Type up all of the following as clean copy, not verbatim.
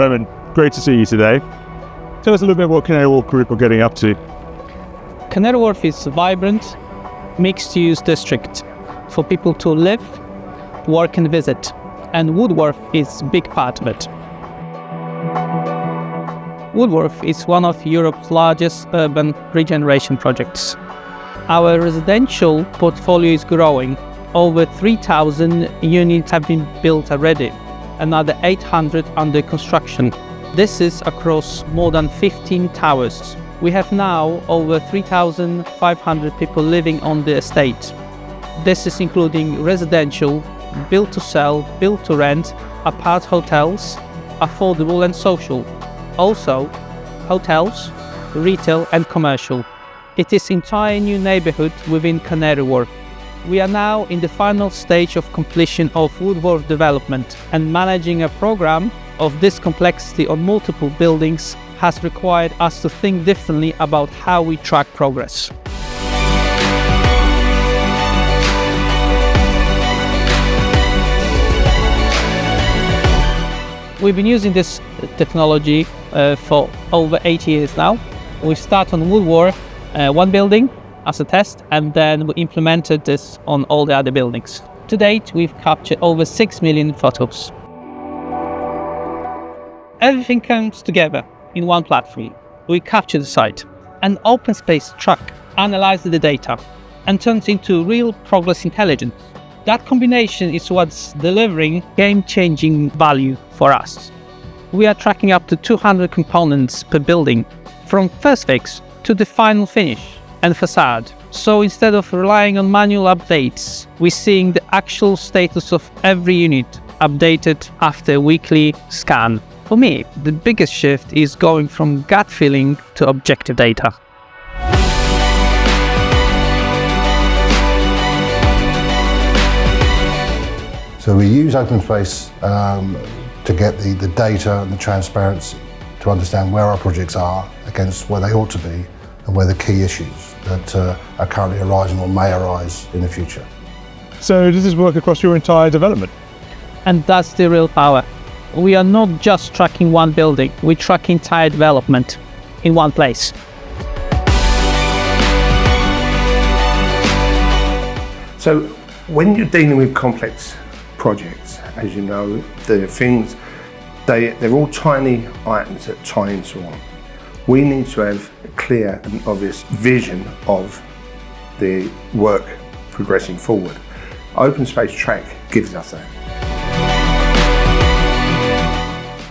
Baran, great to see you today. Tell us a little bit what Canary Wharf Group are getting up to. Canary Wharf is a vibrant, mixed-use district for people to live, work and visit, and Woodwharf is a big part of it. Woodwharf is one of Europe's largest urban regeneration projects. Our residential portfolio is growing. Over 3,000 units have been built already, another 800 under construction. This is across more than 15 towers. We have now over 3,500 people living on the estate. This is including residential, built to sell, built to rent, apart hotels, affordable and social. Also, hotels, retail and commercial. It is an entire new neighborhood within Canary Wharf. We are now in the final stage of completion of Woodwharf development, and managing a program of this complexity on multiple buildings has required us to think differently about how we track progress. We've been using this technology for over 8 years now. We start on Woodwharf, one building as a test, and then we implemented this on all the other buildings. To date, we've captured over 6 million photos. Everything comes together in one platform. We capture the site, and OpenSpace Track analyzes the data and turns into real progress intelligence. That combination is what's delivering game-changing value for us. We are tracking up to 200 components per building, from first fix to the final finish and facade. So instead of relying on manual updates, we're seeing the actual status of every unit updated after a weekly scan. For me, the biggest shift is going from gut feeling to objective data. So we use OpenSpace to get the data and the transparency to understand where our projects are against where they ought to be and where the key issues that are currently arising or may arise in the future. So does this work across your entire development? And that's the real power. We are not just tracking one building, we track entire development in one place. So when you're dealing with complex projects, as you know, they're all tiny items that tie into one. We need to have a clear and obvious vision of the work progressing forward. OpenSpace Track gives us that.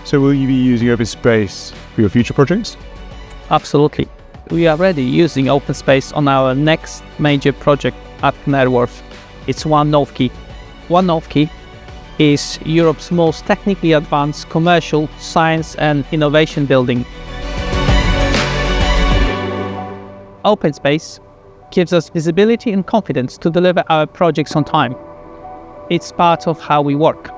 So will you be using OpenSpace for your future projects? Absolutely. We are already using OpenSpace on our next major project at Canary Wharf. It's One North Quay. One North Quay is Europe's most technically advanced commercial science and innovation building. OpenSpace gives us visibility and confidence to deliver our projects on time. It's part of how we work.